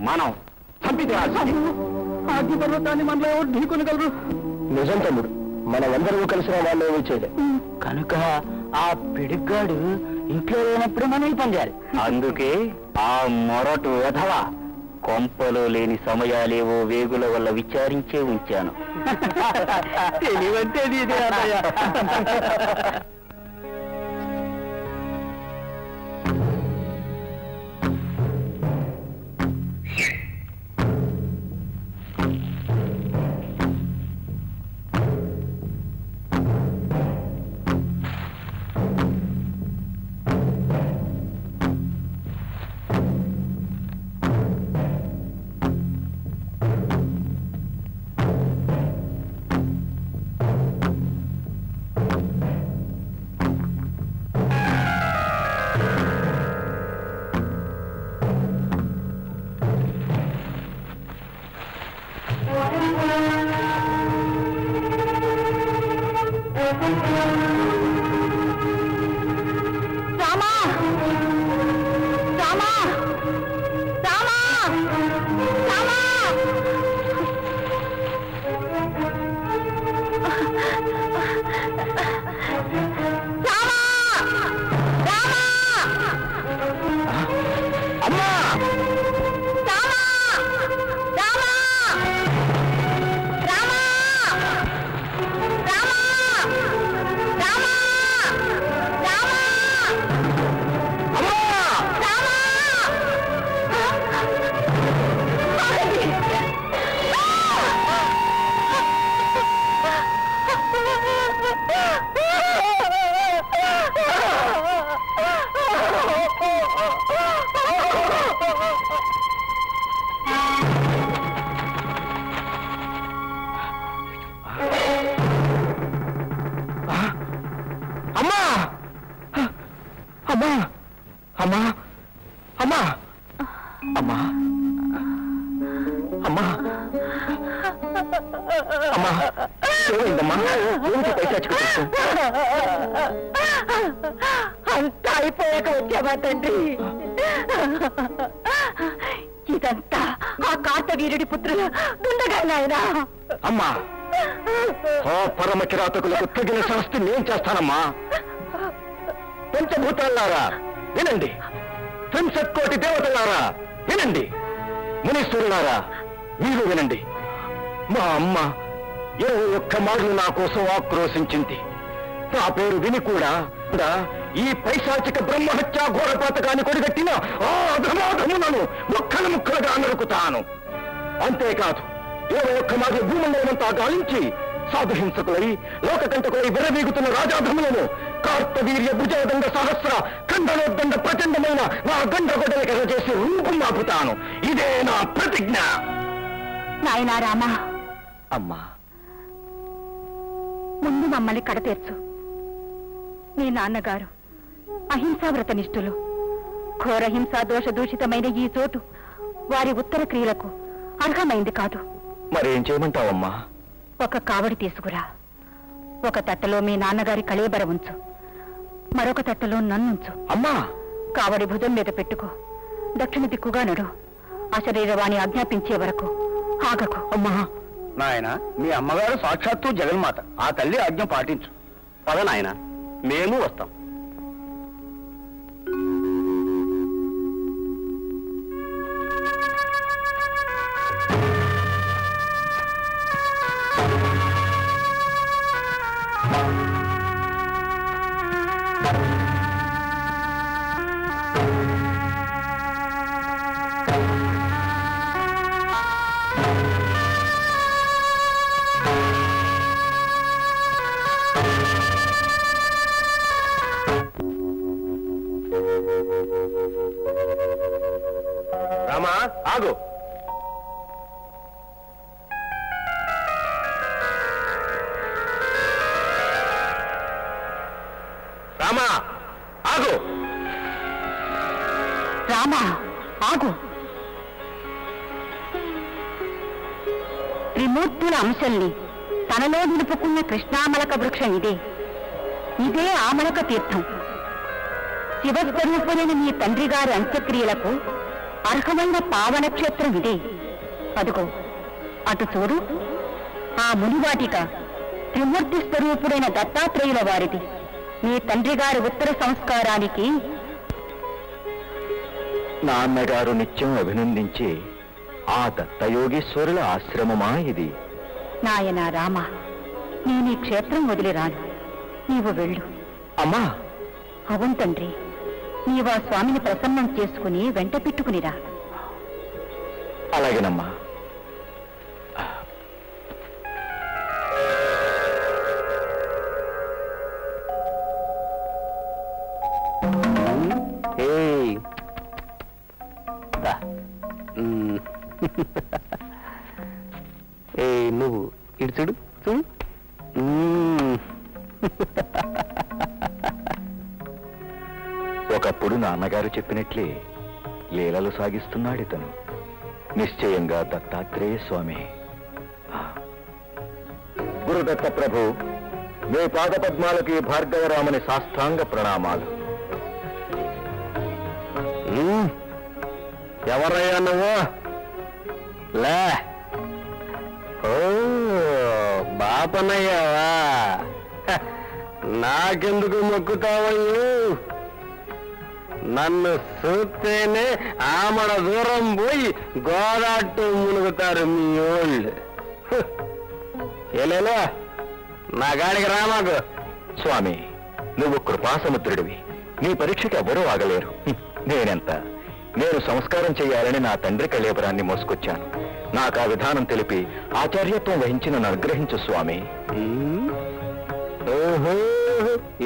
మనం చంపితే అగ్ని పర్వతాన్ని మనలో ఎవరు ఢీకొనగలరు? నిజం తమ్ముడు, మనమందరూ కలిసిన వాళ్ళు ఏమీ చేయలేదు. కనుక ఆ పిడిగాడు ఇంట్లో లేనప్పుడు మనం పనిచేయాలి. అందుకే ఆ మొరటు వెధవ కొంపలో లేని సమయాలేవో వేగుల వల్ల విచారించే ఉంచాను. తెలివంటే ఇదే అన్నయ్య. అంతా అయిపోయాక వచ్చావా తండ్రి? ఇదంతా ఆ కార్తవీరుడి పుత్రుల దుండగా నాయనా. అమ్మా, పరమ కిరాతకులకు తగిన శాస్తి నేను చేస్తానమ్మా. పంచభూతాలారా వినండి, త్రింశత్కోటి దేవతలారా వినండి, మునీశ్వరులారా మీరు వినండి. మా అమ్మ 21 మార్లు నా కోసం ఆక్రోశించింది. నా పేరు విని కూడా ఈ పైశాచిక బ్రహ్మహత్యా ఘోరపాతకాన్ని కొడిగట్టిన ఆ అధమాధములను ముక్కలు ముక్కలుగా నరుకుతాను. అంతేకాదు 21 మార్లు భూమండలమంతా గాలించి సాధుహింసకులై లోకకంటకులై విరవీగుతున్న రాజాధములను కార్తవీర్య భుజదండ సహస్ర ఖండనోద్దండ ప్రచండమైన నా గండ్రగొడ్డలికర చేసి రూపం ఆపుతాను. ఇదే నా ప్రతిజ్ఞ. నాయనా రామా, అమ్మా ముందు మమ్మల్ని కడతీర్చు. మీ నాన్నగారు అహింసావ్రత నిష్ఠులు. ఘోర హింసా దోష దూషితమైన ఈ చోటు వారి ఉత్తర క్రియలకు అర్హమైంది కాదు. మరేం చేయమంటావమ్మా? ఒక కావడి తీసుకురా. ఒక తట్టలో మీ నాన్నగారి కళేబర ఉంచు, మరొక తట్టలో నన్నుంచు. అమ్మా, కావడి భుజం మీద పెట్టుకో. దక్షిణ దిక్కుగా నడు. అశరీరవాణి ఆజ్ఞాపించే వరకు ఆగకు. అమ్మా. నాయన, మీ అమ్మగారు సాక్షాత్తు జగన్మాత. ఆ తల్లి ఆజ్ఞ పాటించు. పద నాయన, మేము వస్తాం. రామా, ఆగు. రామా, ఆగు. రామా, ఆగు. త్రిమూర్తుల అంశల్ని తనలో నిలుపుకున్న కృష్ణామలక వృక్షం ఇదే. ఇదే ఆమలక తీర్థం. శివస్వరూపులైన మీ తండ్రి గారి అంత్యక్రియలకు అర్హమైన పావన క్షేత్రం ఇదే. అదుగో అటు చూడు, ఆ మునివాటిక త్రిమూర్తి స్వరూపుడైన దత్తాత్రేయుల వారిది. మీ తండ్రి గారి ఉత్తర సంస్కారానికి నాన్నగారు నిత్యం అభినందించే ఆ దత్తయోగీశ్వరుల ఆశ్రమమా ఇది? నాయనా రామ, నేను ఈ క్షేత్రం వదిలిరాను. నీవు వెళ్ళు. అమ్మా! అవును తండ్రి, నీవు ఆ స్వామిని ప్రసన్నం చేసుకుని వెంట పెట్టుకునిరా. అలాగేనమ్మా. నువ్వు ఇటు చూడు చూడు. ఒకప్పుడు నాన్నగారు చెప్పినట్లే లీలలు సాగిస్తున్నాడు ఇతను. నిశ్చయంగా దత్తాత్రేయ స్వామి. గురుదత్త ప్రభు, మీ పాదపద్మాలకి భార్గవరామని సాష్టాంగ ప్రణామాలు. ఎవరయ్యా నువ్వు? లే, ఓ బాపనయ్యావా? నాకెందుకు మొక్కుతావయ్యూ? నన్ను చూస్తేనే ఆమడ దూరం పోయి గోదాట్టు మునుగుతారు మీ ఓళ్ళు. ఏలేలో నా గాడికి రామాకు. స్వామి, నువ్వు కృపాసముద్రుడివి. నీ పరీక్షకి ఎవరూ ఆగలేరు. నేనెంత? నేను సంస్కారం చేయాలని నా తండ్రి కళేబరాన్ని మోసుకొచ్చాను. నాకు ఆ విధానం తెలిపి ఆచార్యత్వం వహించి నన్ను అనుగ్రహించు స్వామి. ఓహో,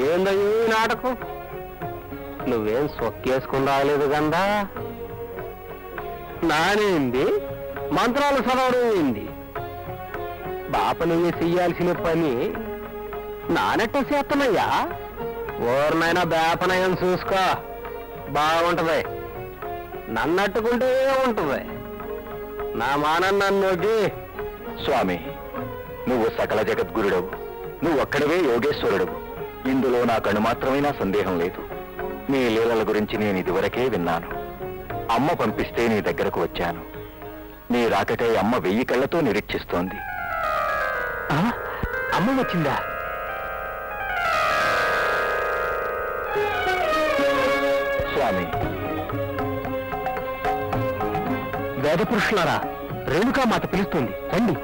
ఏందయ్యూ నాటకం? నువ్వేం సొక్కేసుకుని రాలేదు గందా? నానేంది మంత్రాలు చదవడం ఏంది? బాపనయ్య చెయ్యాల్సిన పని నానెట్ట చేస్తున్నాయ్యా? ఓర్నైనా బాపనయ్యను చూసుకో, బాగుంటది. నన్నట్టుకుంటే ఉంటది. నా మానం నన్నోకి. స్వామి, నువ్వు సకల జగద్గురుడవు. నువ్వు ఒక్కడవే యోగేశ్వరుడవు. ఇందులో నాకు అణుమాత్రమైన సందేహం లేదు. నీ లీలల గురించి నేను ఇదివరకే విన్నాను. అమ్మ పంపిస్తే నీ దగ్గరకు వచ్చాను. నీ రాకకై అమ్మ 1000 కళ్ళతో నిరీక్షిస్తోంది. అమ్మ వచ్చిందా? స్వామి, వేద పురుషులారా, రేణుకా మాత పిలుస్తుంది, రండి.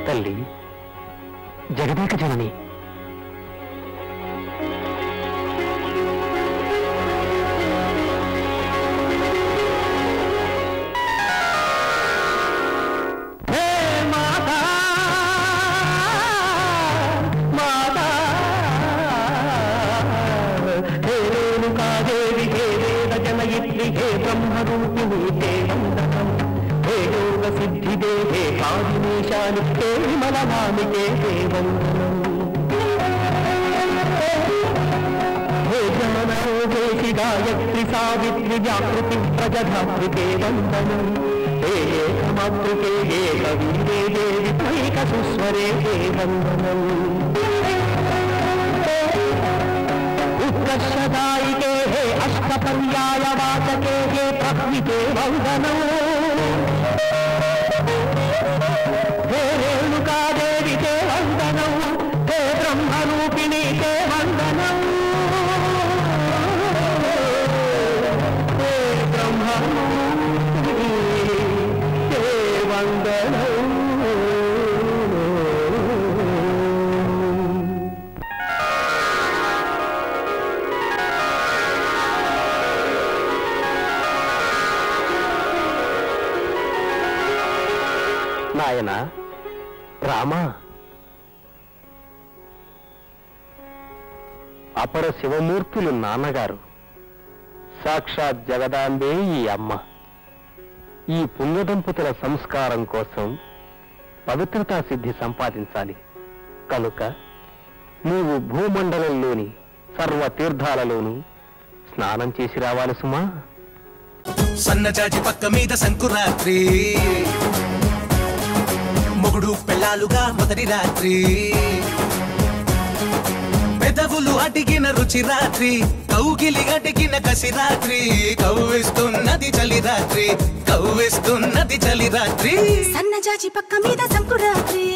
తల్లి, జగదేక జనని, గాయత్రి సావిత్రి వ్యాకృతి ప్రజధాత్రికే వందనం. ఏకమాతృకే ఏకవీరే దేవి త్రైక సుస్వరే వందనం. ఉత్కర్షదాయికే హే అష్టపర్యాయ వాచకే హే ప్రకృతే వందనం. హే రేణుకాదేవికే వందనం. హే బ్రహ్మరూపిణీకే వందనం. నాయనా రామా, అపర శివమూర్తులు నాన్నగారు, సాక్షాత్ జగదాంబే ఈ అమ్మ. ఈ పుణ్యదంపతుల సంస్కారం కోసం పవిత్రతా సిద్ధి సంపాదించాలి. కనుక నీవు భూమండలంలోని సర్వ తీర్థాలలోనూ స్నానం చేసి రావాలి సుమా. సన్నజాజి పక్క మీద సంకురాత్రి, మొగుడు పెళ్ళాలుగా మొదటి రాత్రి, పెదవులు అడిగిన రుచి రాత్రి, కౌగిలి అడిగిన కసి రాత్రి, కవ్విస్తున్నది చలి రాత్రి, కవ్విస్తున్నది చలి రాత్రి. సన్నజాజి పక్క మీద సంకురాత్రి,